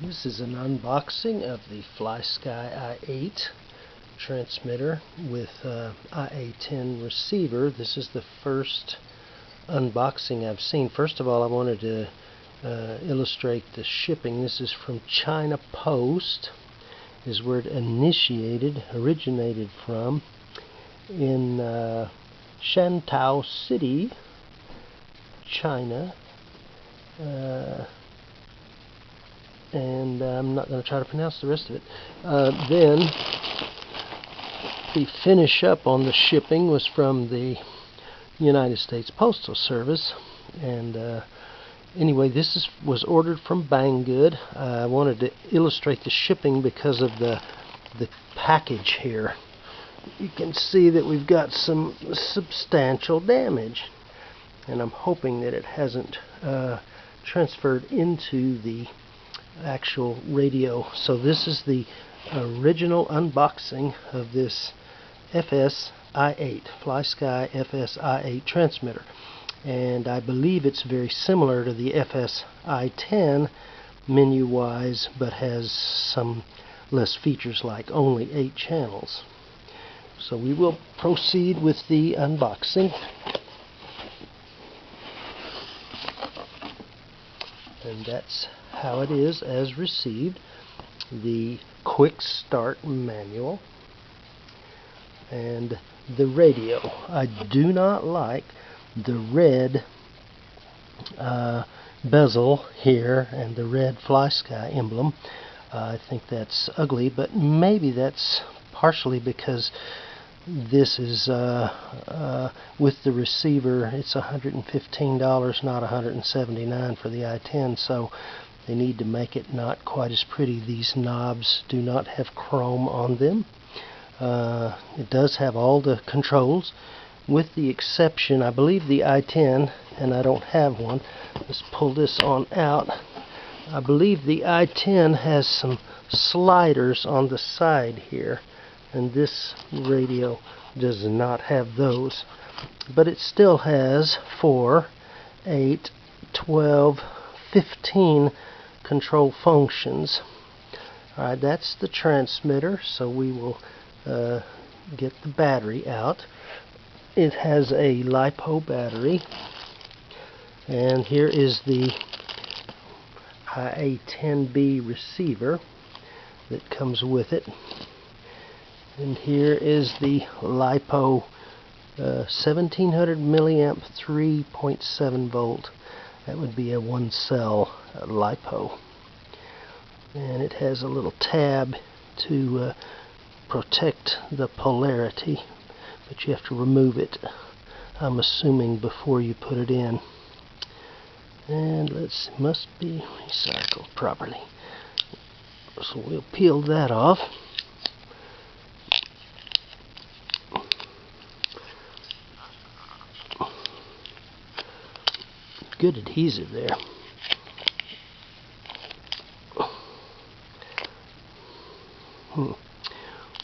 This is an unboxing of the Flysky FS-i8 transmitter with IA10 receiver. This is the first unboxing I've seen. First of all, I wanted to illustrate the shipping. This is from China Post, is where it originated from, in Shantou City, China. And I'm not going to try to pronounce the rest of it. Then the finish up on the shipping was from the United States Postal Service, and anyway, this was ordered from Banggood. I wanted to illustrate the shipping because of the package here. You can see that we've got some substantial damage, and I'm hoping that it hasn't transferred into the actual radio. So this is the original unboxing of this FS-i8, Flysky FS-i8 transmitter, and I believe it's very similar to the FS-i10 menu wise, but has some less features, like only 8 channels. So we will proceed with the unboxing. And that's how it is as received. The quick start manual and the radio. I do not like the red bezel here and the red Flysky emblem. I think that's ugly, but maybe that's partially because this is with the receiver. It's $115, not $179 for the i10, so they need to make it not quite as pretty. These knobs do not have chrome on them. It does have all the controls, with the exception, I believe, the i10, and I don't have one. Let's pull this on out. I believe the i10 has some sliders on the side here, and this radio does not have those. But it still has 4, 8, 12, 15 control functions. Alright, that's the transmitter, so we will get the battery out. It has a LiPo battery, and here is the IA10B receiver that comes with it. And here is the LiPo 1700 milliamp 3.7 volt. That would be a 1-cell LiPo. And it has a little tab to protect the polarity, but you have to remove it, I'm assuming, before you put it in. And must be recycled properly. So we'll peel that off. Good adhesive there.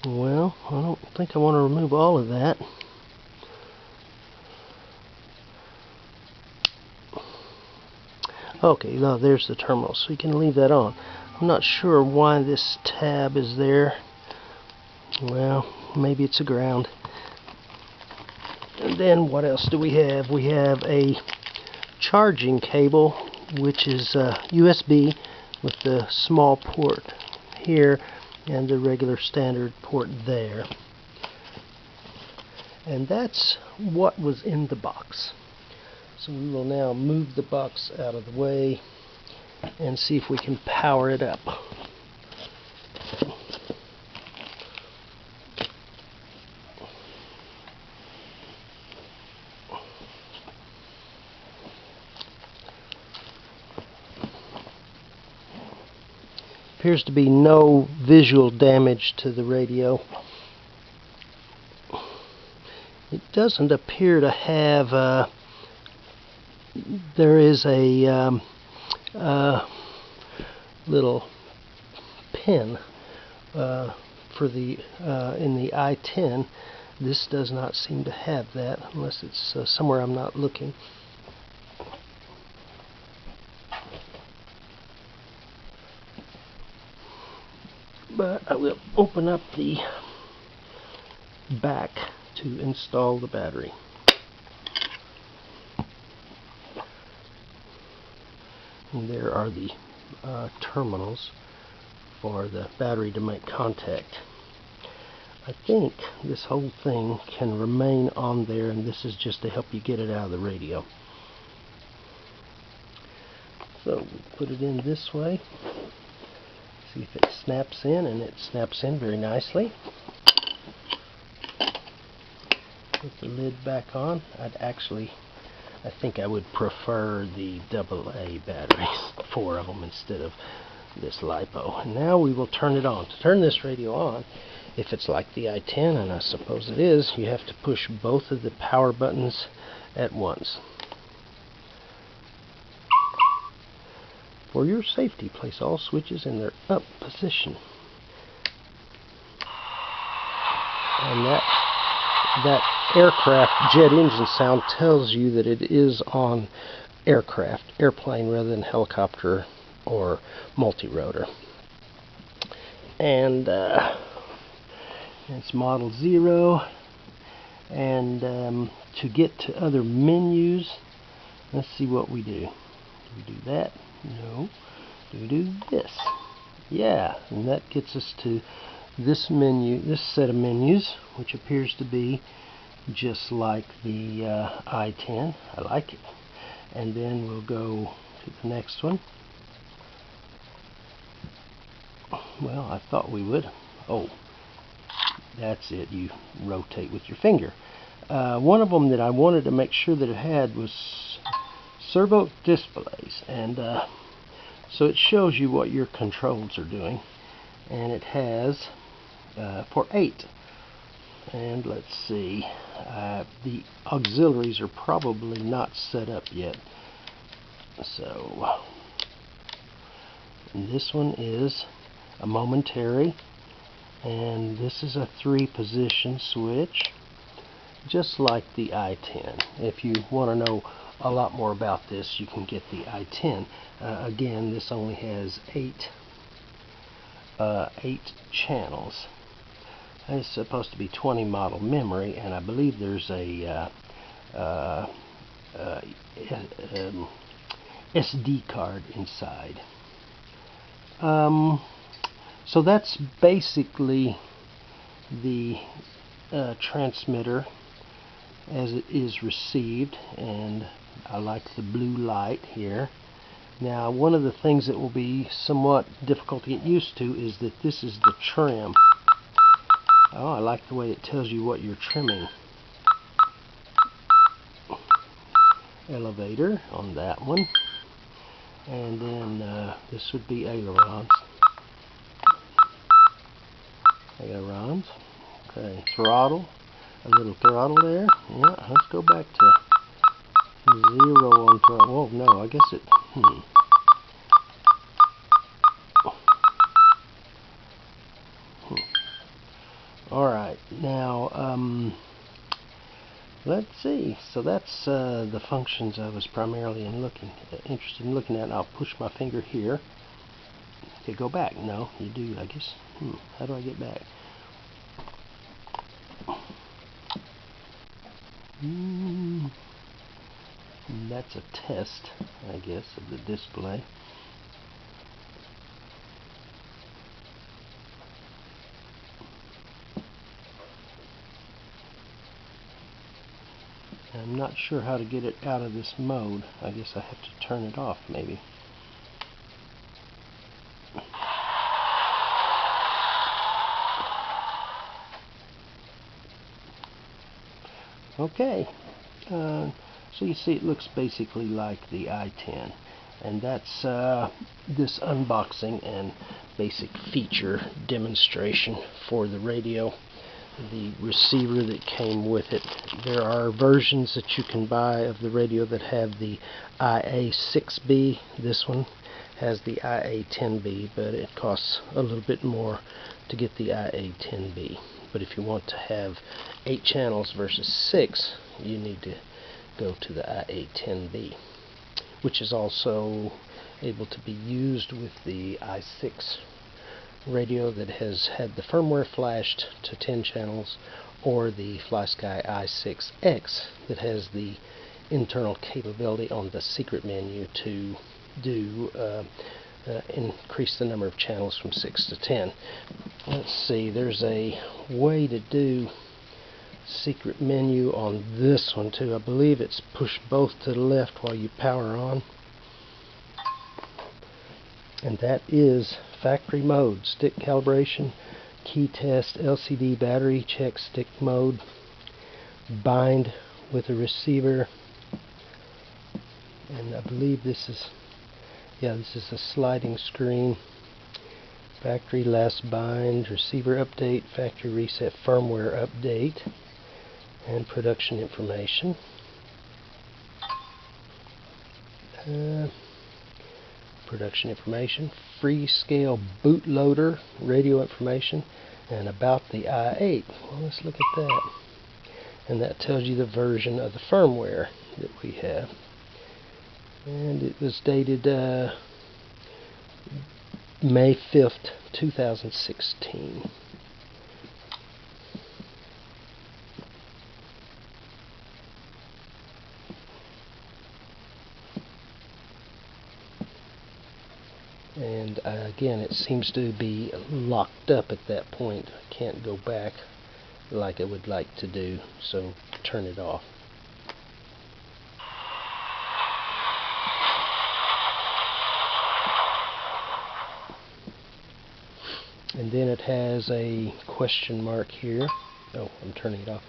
Well, I don't think I want to remove all of that. Okay, no, there's the terminal, so you can leave that on. I'm not sure why this tab is there. Well, maybe it's a ground. And then what else do we have? We have a charging cable, which is USB with the small port here and the regular standard port there. And that's what was in the box. So we will now move the box out of the way and see if we can power it up. Appears to be no visual damage to the radio. It doesn't appear to have there is a little pin for the in the i10. This does not seem to have that, unless it's somewhere I'm not looking. but I will open up the back to install the battery. And there are the terminals for the battery to make contact. I think this whole thing can remain on there, and this is just to help you get it out of the radio. So we put it in this way, see if it snaps in, and it snaps in very nicely. Put the lid back on. I think I would prefer the AA batteries, 4 of them instead of this LiPo. And now we will turn it on. To turn this radio on, if it's like the i10, and I suppose it is, you have to push both of the power buttons at once. For your safety, place all switches in their up position. And that aircraft jet engine sound tells you that it is on airplane rather than helicopter or multi-rotor. And it's model 0. And to get to other menus, let's see what we do. Do we do that? No. Do we do this? Yeah, and that gets us to this menu, this set of menus, which appears to be just like the i10. I like it. And then we'll go to the next one. Well, I thought we would. Oh, that's it. You rotate with your finger. One of them that I wanted to make sure that it had was servo displays, and so it shows you what your controls are doing, and it has for 8. And let's see, the auxiliaries are probably not set up yet. So, and this one is a momentary, and this is a 3-position switch, just like the i10. If you want to know a lot more about this, you can get the i10. Again, this only has 8 channels. It's supposed to be 20 model memory, and I believe there's a SD card inside. So that's basically the transmitter as it is received, and I like the blue light here. Now, one of the things that will be somewhat difficult to get used to is that this is the trim. Oh, I like the way it tells you what you're trimming. Elevator on that one. And then this would be ailerons. Ailerons. Okay, throttle. A little throttle there. Yeah, let's go back to 0 on throttle. Whoa, no, I guess it... Alright, now, let's see. So that's the functions I was primarily interested in looking at. I'll push my finger here. Okay, go back. No, you do, I guess. How do I get back? That's a test, I guess, of the display. I'm not sure how to get it out of this mode. I guess I have to turn it off, maybe. Okay, so you see it looks basically like the i10, and that's this unboxing and basic feature demonstration for the radio, the receiver that came with it. There are versions that you can buy of the radio that have the IA6B. This one has the IA10B, but it costs a little bit more to get the IA10B. But if you want to have 8 channels versus 6, you need to go to the IA10B, which is also able to be used with the i6 radio that has had the firmware flashed to 10 channels, or the Flysky i8 that has the internal capability on the secret menu to do increase the number of channels from 6 to 10. Let's see, there's a way to do secret menu on this one too. I believe it's push both to the left while you power on, and that is factory mode, stick calibration, key test, LCD battery check, stick mode, bind with a receiver, and I believe this is, yeah, this is a sliding screen, factory last bind, receiver update, factory reset, firmware update, and production information. Production information, Freescale bootloader, radio information, and about the i8. Well, let's look at that. And that tells you the version of the firmware that we have. And it was dated May 5th, 2016. And again, it seems to be locked up at that point. I can't go back like I would like to do, so turn it off. And then it has a question mark here. Oh, I'm turning it off.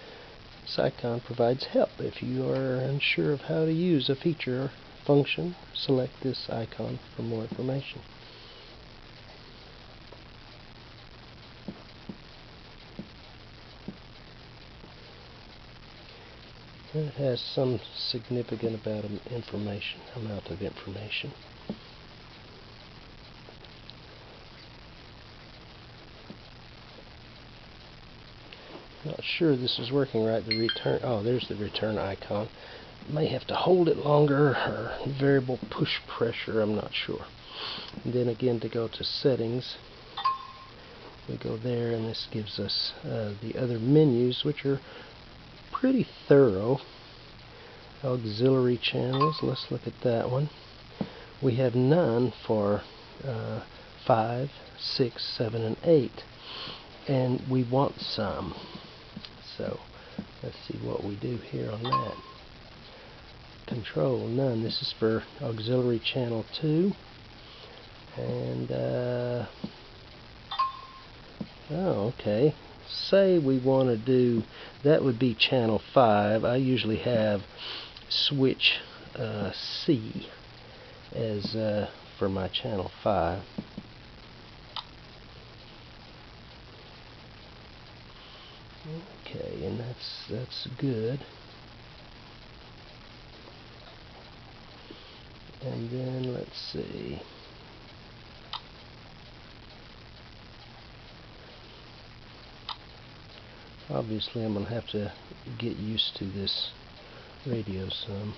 This icon provides help. If you are unsure of how to use a feature or function, select this icon for more information. It has some significant amount of information. Not sure this is working right. The return, oh, there's the return icon. May have to hold it longer, or variable push pressure, I'm not sure. And then again, to go to settings, we go there, and this gives us the other menus, which are pretty thorough. Auxiliary channels, let's look at that one. We have none for 5, 6, 7, and 8, and we want some. So let's see what we do here on that. Control, none. This is for auxiliary channel 2. And oh, okay. Say we want to do, that would be channel 5. I usually have switch C as for my channel 5. Okay, and that's good. And then let's see. Obviously, I'm going to have to get used to this radio some.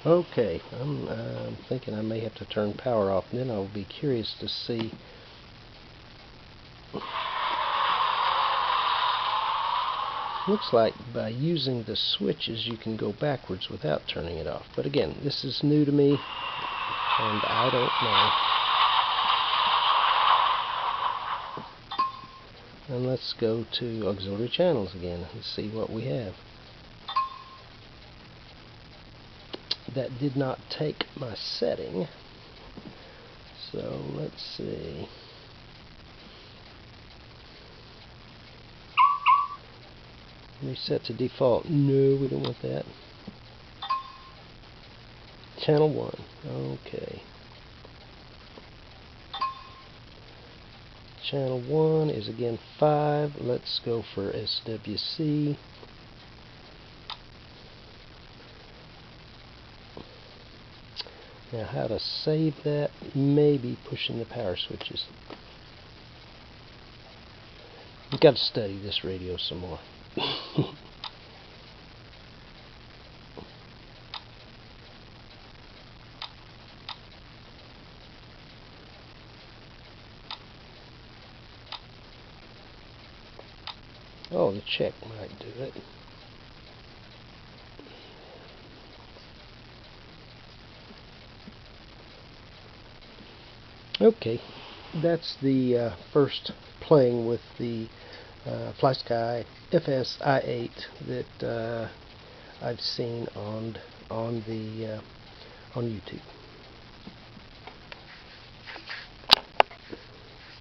Okay, I'm thinking I may have to turn power off, and then I'll be curious to see. Looks like by using the switches you can go backwards without turning it off. But again, this is new to me, and I don't know. And let's go to auxiliary channels again and see what we have. That did not take my setting, so let's see. Reset to default. No, we don't want that. Channel 1. Okay. Channel 1 is again 5. Let's go for SWC. Now how to save that, maybe pushing the power switches. You've got to study this radio some more. Oh, the check might do it. Okay, that's the first playing with the Flysky FS-i8 that I've seen on YouTube.